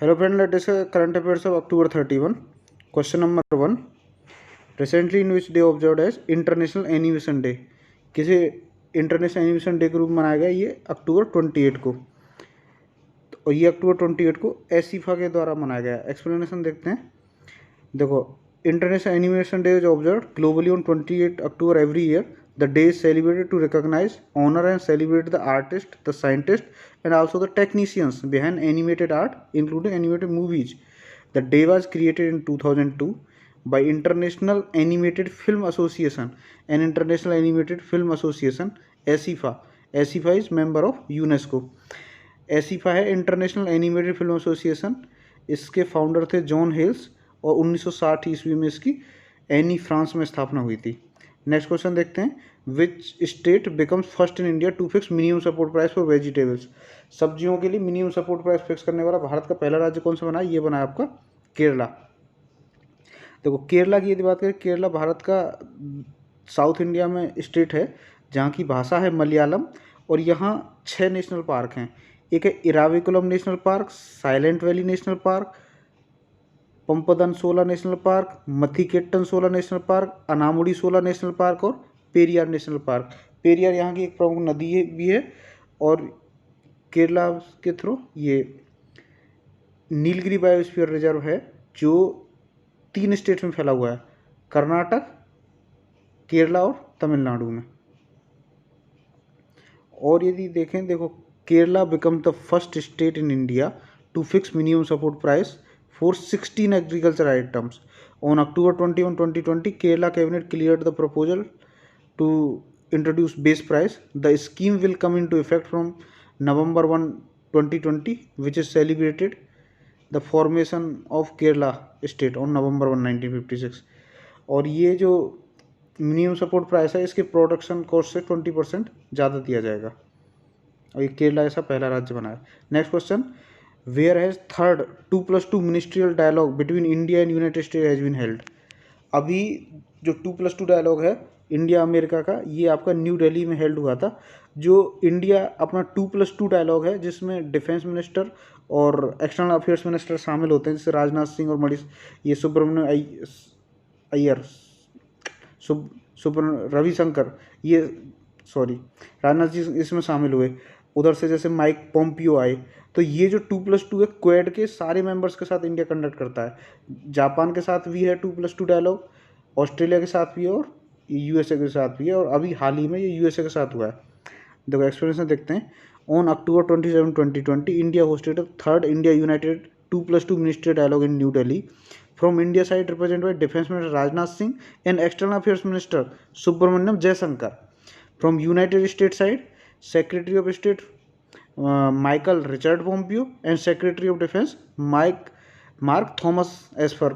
Hello friend, let us discuss current affairs of October 31. Question number 1. Recently in which day observed as International Animation Day? किसे international animation day के रूप में मनाया गया ये अक्टूबर 28 को, और ये अक्टूबर 28 को एसीफा के द्वारा मनाया गया। एक्सप्लेनेशन देखते हैं। देखो, international animation day is observe globally on 28 October every year. The day is celebrated to recognize, honor and celebrate the artists, the scientists and also the technicians behind animated art, including animated movies. The day was created in 2002 by International Animated Film Association and International Animated Film Association ASIFA. ASIFA is member of UNESCO. ASIFA है international animated film association. इसके founder थे John हेल्स और 1960 ईस्वी में इसकी any France में स्थापना हुई थी। नेक्स्ट क्वेश्चन देखते हैं। Which state becomes first in India to fix minimum support price for vegetables? सब्जियों के लिए मिनिमम सपोर्ट प्राइस फिक्स करने वाला भारत का पहला राज्य कौन सा बना? ये बना आपका केरला। देखो, केरला की यदि बात करें, केरला भारत का साउथ इंडिया में स्टेट है जहाँ की भाषा है मलयालम, और यहाँ 6 नेशनल पार्क हैं। एक है Eravikulam National Park, Silent Valley National Park, Pampadum 16 National Park, Mathikettan 16 National Park, Anamudi 16 National Park और पेरियार नेशनल पार्क। पेरियार यहाँ की एक प्रमुख नदी भी है, और केरला के थ्रू ये नीलगिरी बायोस्फीयर रिजर्व है जो 3 स्टेट में फैला हुआ है, कर्नाटक, केरला और तमिलनाडु में। और यदि देखें, देखो, Kerala become the first state in India to fix minimum support price for 16 agricultural items. On October 21, 2020, Kerala Cabinet cleared the proposal to introduce base price. The scheme will come into effect from November 1, 2020, which is celebrated the formation of Kerala state on November 1, 1956. और ये जो minimum support price है इसके production cost से 20% ज़्यादा दिया जाएगा, और ये केरला ऐसा पहला राज्य बना है। Next question. Where has third 2+2 ministerial dialogue between India and United States has been held? अभी जो 2+2 डायलॉग है इंडिया अमेरिका का, ये आपका न्यू दिल्ली में हेल्ड हुआ था। जो इंडिया अपना 2+2 डायलॉग है जिसमें डिफेंस मिनिस्टर और एक्सटर्नल अफेयर्स मिनिस्टर शामिल होते हैं, जैसे राजनाथ सिंह और ये सुब्रमण्यम अय्यर, रविशंकर, ये राजनाथ जी इसमें शामिल हुए। उधर से जैसे माइक पोम्पियो आए। तो ये जो 2+2 है, क्वेड के सारे मेंबर्स के साथ इंडिया कंडक्ट करता है। जापान के साथ भी है 2+2 डायलॉग, ऑस्ट्रेलिया के साथ भी है और यूएसए के साथ भी है, और अभी हाल ही में ये यूएसए के साथ हुआ है। देखो, एक्सप्लेनेशन देखते हैं। On October 27, 2020, India hosted third India United 2+2 ministry dialogue in New Delhi. From India side represented by defence minister Rajnath Singh and external affairs minister Subrahmanyam Jaishankar. From United State side, secretary of state Michael Richard Pompeo and secretary of defence Mark Thomas as for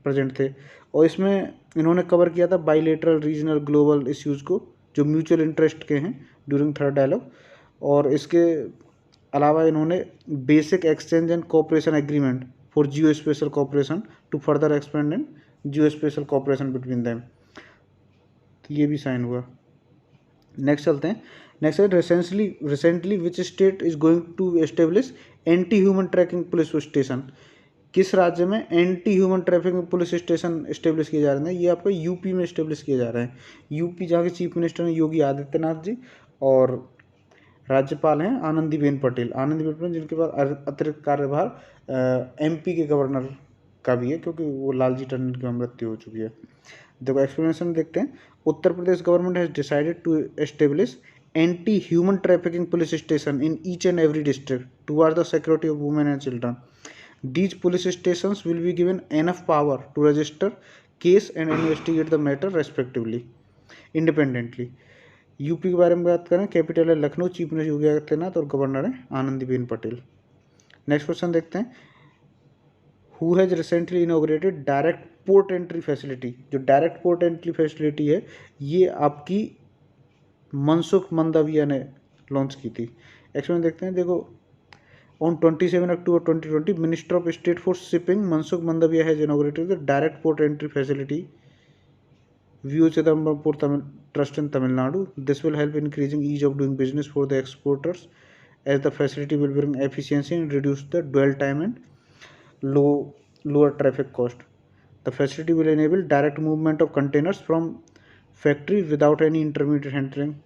present थे। और इसमें इन्होंने cover किया था bilateral, regional, global issues को जो mutual interest के हैं ड्यूरिंग थर्ड डायलॉग। और इसके अलावा इन्होंने basic exchange and cooperation agreement for geospatial cooperation to further expand in geospatial cooperation between them, तो ये भी साइन हुआ। नेक्स्ट चलते हैं। नेक्स्ट है recently which state is going to establish anti human trafficking police station? किस राज्य में anti human trafficking police station establish किए जा रहे हैं? ये आपको यूपी में इस्टेब्लिश किए जा रहे हैं। यूपी जहाँ के चीफ मिनिस्टर हैं योगी आदित्यनाथ जी, और राज्यपाल हैं आनंदीबेन पटेल जिनके पास अतिरिक्त कार्यभार एमपी के गवर्नर का भी है, क्योंकि वो लालजी टंडन की मृत्यु हो चुकी है। देखो, एक्सप्लेनेशन देखते हैं। Uttar Pradesh government has decided to establish anti human trafficking police station in each and every district towards the security of women and children. These police stations will be given enough power to register case and investigate the matter respectively, independently. UP के बारे में बात करें, capital है Lucknow, chief minister Yogi Adityanath और governor है Anandiben Patel. Next question देखते हैं। Who has recently inaugurated direct port entry facility? जो डायरेक्ट पोर्ट एंट्री फैसिलिटी है ये आपकी मनसुख मंडाविया ने लॉन्च की थी। एक्सप्लेन देखते हैं। देखो, on 27 October 2020, Minister of State for Shipping Mansukh Mandaviya has inaugurated the direct port entry facility View Chidambarpur Trust in Tamil Nadu. This will help increasing ease of doing business for the exporters, as the facility will bring efficiency and reduce the dwell time and lower traffic cost. The facility will enable direct movement of containers from factory without any intermediate handling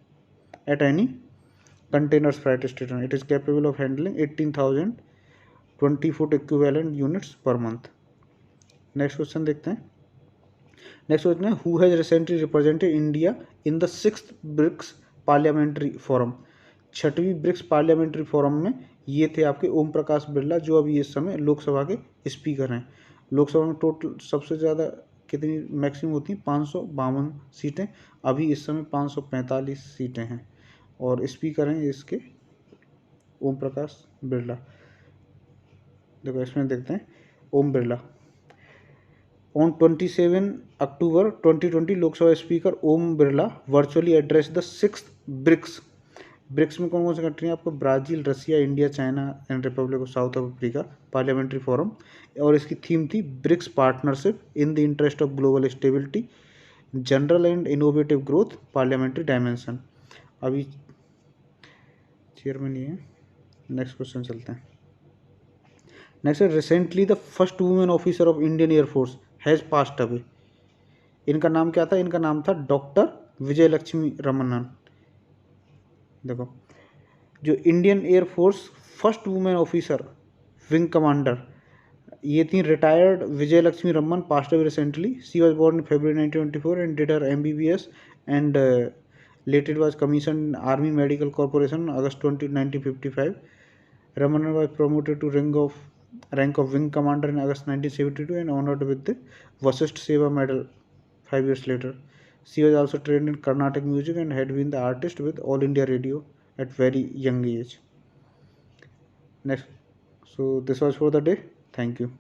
at any containers freight station. It is capable of handling 18,000 20-foot equivalent units per month. Next question देखते हैं. Next question है who has recently represented India in the 6th BRICS parliamentary forum. 6वीं BRICS parliamentary forum में ये थे आपके ओम प्रकाश बिरला, जो अभी इस समय लोकसभा के स्पीकर हैं. लोकसभा में टोटल सबसे ज़्यादा कितनी मैक्सिमम होती हैं? 552 सीटें. अभी इस समय 545 सीटें हैं और स्पीकर हैं इसके ओम प्रकाश बिरला. देखो इसमें देखते हैं Om Birla. On 27 October 2020, Lok Sabha speaker Om Birla virtually address the 6th BRICS. BRICS में कौन कौन सी कंट्री हैं आपको? Brazil, Russia, India, China and republic of South Africa parliamentary forum. और इसकी थीम थी BRICS partnership in the interest of global stability, general and innovative growth, parliamentary dimension. अभी चेयरमैन ये है. नेक्स्ट क्वेश्चन चलते हैं. नेक्स्ट है recently the first women officer of Indian air force has passed away. इनका नाम क्या था? इनका नाम था डॉक्टर विजय लक्ष्मी रमन्नन. देखो जो Indian Air Force first women officer wing commander ये थी retired Vijay Lakshmi Raman, passed away recently. She was born in February 1924 and did her MBBS and later was commissioned in Army Medical Corporation on August 20, 1955. Ramanan was promoted to rank of wing commander in August 1972 and honored with the Vasisht Seva Medal 5 years later. She was also trained in Carnatic music and had been the artist with All India Radio at very young age. Next, so this was for the day. Thank you.